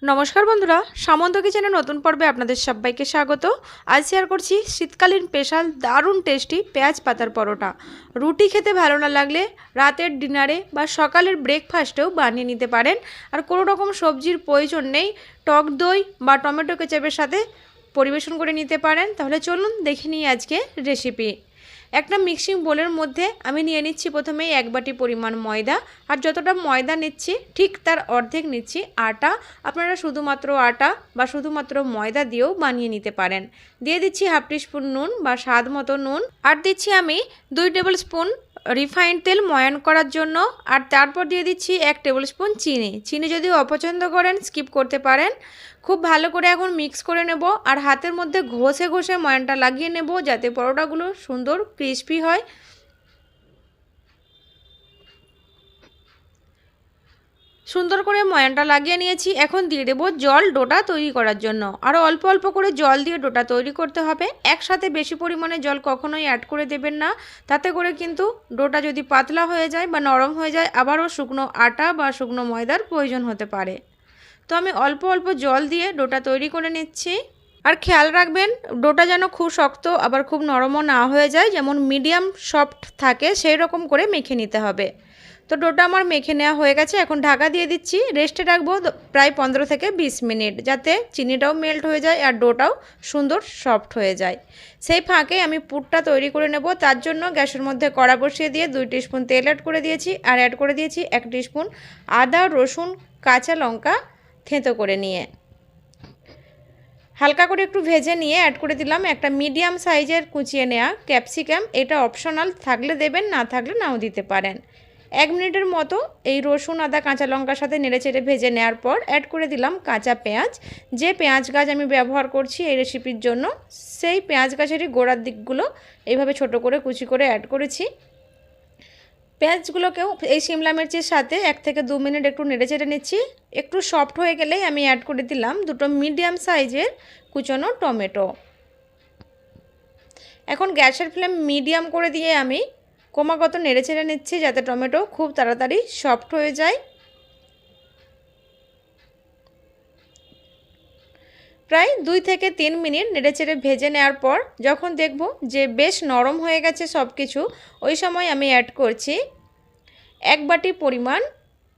নমস্কার বন্ধুরা, সামন্ত কিচেনের নতুন পর্বে আপনাদের সবাইকে স্বাগত। আজ শেয়ার করছি শীতকালীন স্পেশাল দারুণ টেস্টি পেঁয়াজ পাতার পরোটা। রুটি খেতে ভালো না লাগলে রাতের ডিনারে বা সকালের ব্রেকফাস্টেও বানিয়ে নিতে পারেন। আর কোনো রকম সবজির প্রয়োজন নেই, টক দই বা টমেটো কেচাপের সাথে পরিবেশন করে নিতে পারেন। তাহলে চলুন দেখে নিই আজকে রেসিপি। একটা মিক্সিং বোলের মধ্যে আমি নিয়ে নিচ্ছি প্রথমেই 1 বাটি পরিমাণ ময়দা। আর যতটা ময়দা নিচ্ছি ঠিক তার অর্ধেক নিচ্ছি আটা। আপনারা শুধুমাত্র আটা বা শুধুমাত্র ময়দা দিয়েও বানিয়ে নিতে পারেন। দিয়ে দিচ্ছি হাফ টিস্পুন নুন বা স্বাদ মতো নুন। আর দিচ্ছি আমি 2 টেবিল স্পুন রিফাইন্ড তেল ময়ান করার জন্য। আর তারপর দিয়ে দিচ্ছি 1 টেবিল স্পুন চিনি। চিনি যদি অপছন্দ করেন স্কিপ করতে পারেন। খুব ভালো করে এখন মিক্স করে নেব আর হাতের মধ্যে ঘষে ঘষে ময়ানটা লাগিয়ে নেব যাতে পরোটাগুলো সুন্দর ক্রিস্পি হয়। সুন্দর করে ময়ানটা লাগিয়ে নিয়েছি। এখন দিয়ে দেবো জল ডোটা তৈরি করার জন্য। আরও অল্প অল্প করে জল দিয়ে ডোটা তৈরি করতে হবে। একসাথে বেশি পরিমাণে জল কখনোই অ্যাড করে দেবেন না, তাতে করে কিন্তু ডোটা যদি পাতলা হয়ে যায় বা নরম হয়ে যায় আবারও শুকনো আটা বা শুকনো ময়দার প্রয়োজন হতে পারে। তো আমি অল্প অল্প জল দিয়ে ডোটা তৈরি করে নিচ্ছি। আর খেয়াল রাখবেন ডোটা যেন খুব শক্ত আবার খুব নরমও না হয়ে যায়, যেমন মিডিয়াম সফট থাকে সেই রকম করে মেখে নিতে হবে। তো ডোটা আমার মেখে নেওয়া হয়ে গেছে। এখন ঢাকা দিয়ে দিচ্ছি, রেস্টে রাখবো প্রায় 15 থেকে 20 মিনিট, যাতে চিনিটাও মেল্ট হয়ে যায় আর ডোটাও সুন্দর সফট হয়ে যায়। সেই ফাঁকে আমি পুরটা তৈরি করে নেব। তার জন্য গ্যাসের মধ্যে কড়া বসিয়ে দিয়ে 2 টিস্পুন তেল অ্যাড করে দিয়েছি আর অ্যাড করে দিয়েছি 1 টিস্পুন আদা রসুন কাঁচা লঙ্কা থেঁতো করে নিয়ে হালকা করে একটু ভেজে নিয়ে অ্যাড করে দিলাম একটা মিডিয়াম সাইজের কুচিয়ে নেওয়া ক্যাপসিকাম। এটা অপশনাল, থাকলে দেবেন, না থাকলে নাও দিতে পারেন। 1 মিনিটের মতো এই রসুন আদা কাঁচা লঙ্কার সাথে নেড়েচেড়ে ভেজে নেওয়ার পর অ্যাড করে দিলাম কাঁচা পেঁয়াজ। যে পেঁয়াজ গাছ আমি ব্যবহার করছি এই রেসিপির জন্য, সেই পেঁয়াজ গাছেরই গোড়ার দিকগুলো এইভাবে ছোট করে কুচি করে অ্যাড করেছি। পেঁয়াজগুলোকেও এই শিমলা মির্চের সাথে 1 থেকে 2 মিনিট একটু নেড়েচেড়ে নিচ্ছি। একটু সফট হয়ে গেলেই আমি অ্যাড করে দিলাম 2টো মিডিয়াম সাইজের কুচনো টমেটো। এখন গ্যাসের ফ্লেম মিডিয়াম করে দিয়ে আমি ক্রমাগত নেড়েচেড়ে নিচ্ছি যাতে টমেটো খুব তাড়াতাড়ি সফট হয়ে যায়। প্রায় 2 থেকে 3 মিনিট নেড়েচেড়ে ভেজে নেওয়ার পর যখন দেখব যে বেশ নরম হয়ে গেছে সব কিছু, ওই সময় আমি অ্যাড করছি 1 বাটি পরিমাণ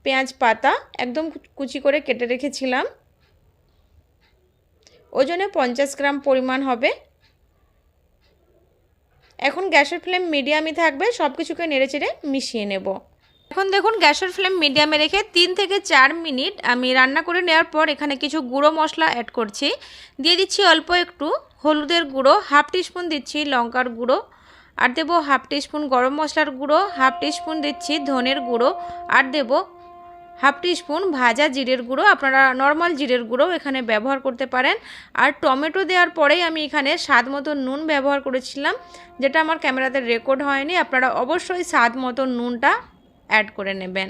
পেঁয়াজ পাতা, একদম কুচি করে কেটে রেখেছিলাম। ওজনে 50 গ্রাম পরিমাণ হবে। এখন গ্যাসের ফ্লেম মিডিয়ামই থাকবে, সব কিছুকে নেড়েচেড়ে মিশিয়ে নেব। এখন দেখুন গ্যাসের ফ্লেম মিডিয়ামে রেখে 3 থেকে 4 মিনিট আমি রান্না করে নেওয়ার পর এখানে কিছু গুঁড়ো মশলা অ্যাড করছি। দিয়ে দিচ্ছি অল্প একটু হলুদের গুঁড়ো, হাফ টিস্পুন দিচ্ছি লঙ্কার গুঁড়ো, আর দেবো হাফ টিস্পুন গরম মশলার গুঁড়ো, হাফ টিস্পুন দিচ্ছি ধনের গুঁড়ো, আর দেবো হাফ টিস্পুন ভাজা জিরের গুঁড়ো। আপনারা নর্মাল জিরের গুঁড়ো এখানে ব্যবহার করতে পারেন। আর টমেটো দেওয়ার পরেই আমি এখানে স্বাদ মতো নুন ব্যবহার করেছিলাম, যেটা আমার ক্যামেরাতে রেকর্ড হয়নি। আপনারা অবশ্যই স্বাদ মতো নুনটা অ্যাড করে নেবেন।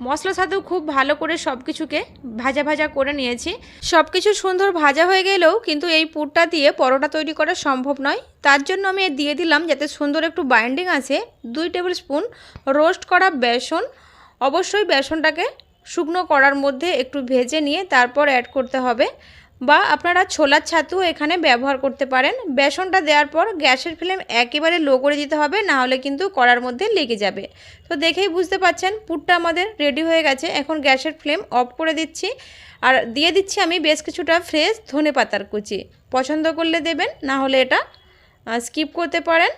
মশলার সাথেও খুব ভালো করে সব কিছুকে ভাজা ভাজা করে নিয়েছি। সব কিছু সুন্দর ভাজা হয়ে গেলেও কিন্তু এই পুরটা দিয়ে পরোটা তৈরি করা সম্ভব নয়। তার জন্য আমি দিয়ে দিলাম, যাতে সুন্দর একটু বাইন্ডিং আছে, 2 টেবিল স্পুন রোস্ট করা বেসন। অবশ্যই বেসনটাকে শুকনো কড়ার মধ্যে একটু ভেজে নিয়ে তারপর অ্যাড করতে হবে, বা আপনারা ছোলার ছাতু এখানে ব্যবহার করতে পারেন। বেসনটা দেওয়ার পর গ্যাসের ফ্লেম একেবারে লো করে দিতে হবে, না হলে কিন্তু কড়ার মধ্যে লেগে যাবে। তো দেখেই বুঝতে পাচ্ছেন পুরটা আমাদের রেডি হয়ে গেছে। এখন গ্যাসের ফ্লেম অফ করে দিচ্ছি আর দিয়ে দিচ্ছি আমি বেশ কিছুটা ফ্রেশ ধনেপাতার কুচি। পছন্দ করলে দেবেন, না হলে এটা স্কিপ করতে পারেন,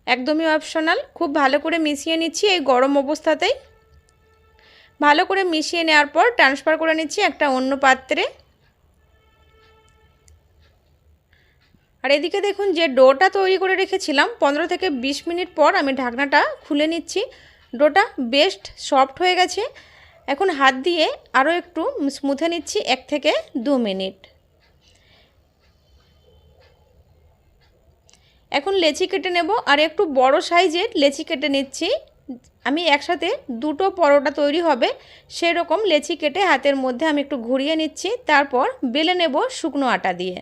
একদমই অপশনাল। খুব ভালো করে মিশিয়ে নিচ্ছি এই গরম অবস্থাতেই। ভালো করে মিশিয়ে নেওয়ার পর ট্রান্সফার করে নিচ্ছি একটা অন্য পাত্রে। আর এদিকে দেখুন যে ডোটা তৈরি করে রেখেছিলাম 15 থেকে 20 মিনিট পর আমি ঢাকনাটা খুলে নিচ্ছি। ডোটা বেশ সফট হয়ে গেছে। এখন হাত দিয়ে আরও একটু স্মুথে নিচ্ছি 1 থেকে 2 মিনিট। এখন লেচি কেটে নেব আর একটু বড় সাইজের লেচি কেটে নিচ্ছি। আমি একসাথে 2টো পরোটা তৈরি হবে সেরকম লেচি কেটে হাতের মধ্যে আমি একটু ঘুরিয়ে নিচ্ছি, তারপর বেলে নেব শুকনো আটা দিয়ে।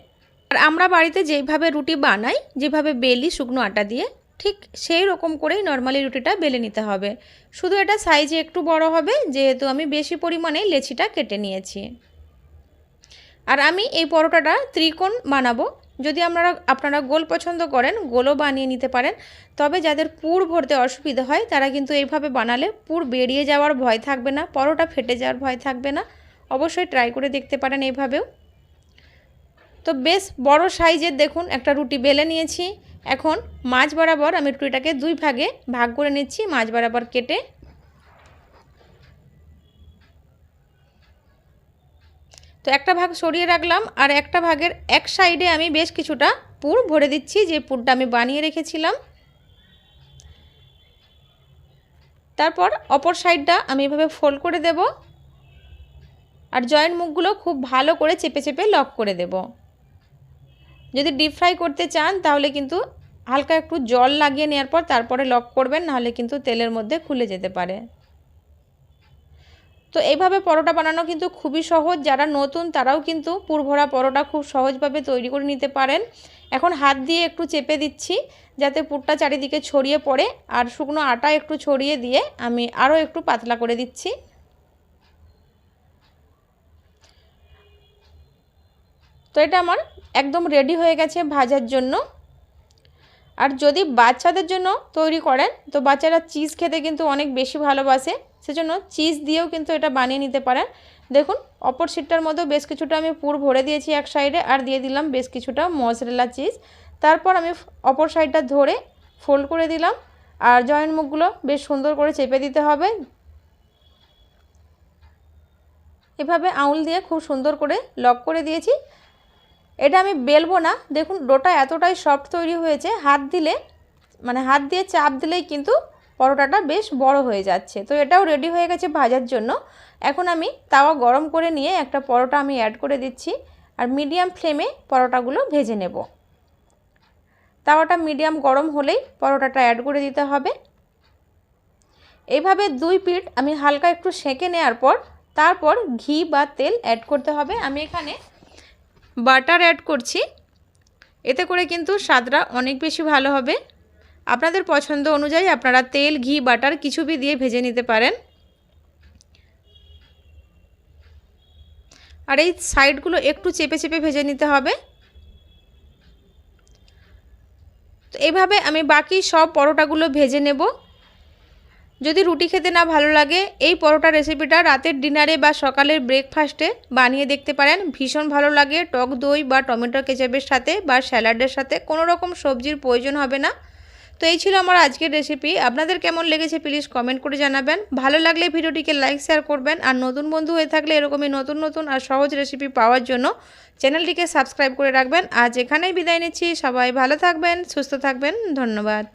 আর আমরা বাড়িতে যেইভাবে রুটি বানাই, যেভাবে বেলি শুকনো আটা দিয়ে, ঠিক সেই রকম করেই নর্মালি রুটিটা বেলে নিতে হবে। শুধু এটা সাইজে একটু বড় হবে, যেহেতু আমি বেশি পরিমাণে লেচিটা কেটে নিয়েছি। আর আমি এই পরোটাটা ত্রিকোণ বানাবো। যদি আপনারা গোল পছন্দ করেন গোলও বানিয়ে নিতে পারেন, তবে যাদের পুর ভরতে অসুবিধা হয় তারা কিন্তু এইভাবে বানালে পুর বেরিয়ে যাওয়ার ভয় থাকবে না, পরোটা ফেটে যাওয়ার ভয় থাকবে না। অবশ্যই ট্রাই করে দেখতে পারেন এইভাবেও। তো বেশ বড় সাইজের দেখুন একটা রুটি বেলে নিয়েছি। এখন মাঝ বরাবর আমি রুটিটাকে দুই ভাগে ভাগ করে নিচ্ছি, মাঝ বরাবর কেটে। তো একটা ভাগ সরিয়ে রাখলাম, আর একটা ভাগের এক সাইডে আমি বেশ কিছুটা পুর ভরে দিচ্ছি, যে পুরটা আমি বানিয়ে রেখেছিলাম। তারপর অপর সাইডটা আমি এভাবে ফোল্ড করে দেব, আর জয়েন্ট মুখগুলো খুব ভালো করে চেপে চেপে লক করে দেব। যদি ডিপ ফ্রাই করতে চান তাহলে কিন্তু হালকা একটু জল লাগিয়ে নেওয়ার পর তারপরে লক করবেন, নাহলে কিন্তু তেলের মধ্যে খুলে যেতে পারে। তো এইভাবে পরোটা বানানো কিন্তু খুবই সহজ, যারা নতুন তারাও কিন্তু পুরভরা পরোটা খুব সহজভাবে তৈরি করে নিতে পারেন। এখন হাত দিয়ে একটু চেপে দিচ্ছি যাতে পুরটা চারিদিকে ছড়িয়ে পড়ে, আর শুকনো আটা একটু ছড়িয়ে দিয়ে আমি আরও একটু পাতলা করে দিচ্ছি। তো এটা আমার একদম রেডি হয়ে গেছে ভাজার জন্য। আর যদি বাচ্চাদের জন্য তৈরি করেন তো বাচ্চারা চিজ খেতে কিন্তু অনেক বেশি ভালোবাসে, সেজন্য চিজ দিয়েও কিন্তু এটা বানিয়ে নিতে পারেন। দেখুন অপর সিটটার মধ্যেও বেশ কিছুটা আমি পুর ভরে দিয়েছি এক সাইডে, আর দিয়ে দিলাম বেশ কিছুটা মজরেলা চিজ। তারপর আমি অপর সাইডটা ধরে ফোল্ড করে দিলাম, আর জয়েন্ট মুখগুলো বেশ সুন্দর করে চেপে দিতে হবে। এভাবে আঙুল দিয়ে খুব সুন্দর করে লক করে দিয়েছি। এটা আমি বেলবো না, দেখুন ডোটা এতটাই সফট তৈরি হয়েছে, হাত দিয়ে চাপ দিলেই কিন্তু পরোটাটা বেশ বড় হয়ে যাচ্ছে। তো এটাও রেডি হয়ে গেছে ভাজার জন্য। এখন আমি তাওয়া গরম করে নিয়ে একটা পরোটা আমি অ্যাড করে দিচ্ছি, আর মিডিয়াম ফ্লেমে পরোটাগুলো ভেজে নেব। তাওয়াটা মিডিয়াম গরম হলেই পরোটাটা অ্যাড করে দিতে হবে। এইভাবে দুই পিঠ আমি হালকা একটু সেঁকে নেওয়ার পর তারপর ঘি বা তেল অ্যাড করতে হবে। আমি এখানে বাটার অ্যাড করছি, এতে করে কিন্তু স্বাদটা অনেক বেশি ভালো হবে। আপনাদের পছন্দ অনুযায়ী আপনারা তেল, ঘি, বাটার কিছু भी দিয়ে ভেজে নিতে পারেন। আর এই সাইডগুলো একটু চেপে চেপে ভেজে নিতে হবে। তো এইভাবে আমি বাকি সব পরোটাগুলো ভেজে নেব। যদি রুটি খেতে না ভালো লাগে এই পরোটা রেসিপিটা রাতের ডিনারে বা সকালের ব্রেকফাস্টে বানিয়ে দেখতে পারেন, ভীষণ ভালো লাগে। টক দই বা টমেটো কেচাপের সাথে বা স্যালাডের সাথে কোনো রকম সবজির প্রয়োজন হবে না। তো এই ছিল আমার আজকের রেসিপি। আপনাদের কেমন লেগেছে প্লিজ কমেন্ট করে জানাবেন। ভালো লাগলে ভিডিওটিকে লাইক শেয়ার করবেন, আর নতুন বন্ধু হয়ে থাকলে এরকমই নতুন নতুন আর সহজ রেসিপি পাওয়ার জন্য চ্যানেলটিকে সাবস্ক্রাইব করে রাখবেন। আজ এখানেই বিদায় নিচ্ছি। সবাই ভালো থাকবেন, সুস্থ থাকবেন। ধন্যবাদ।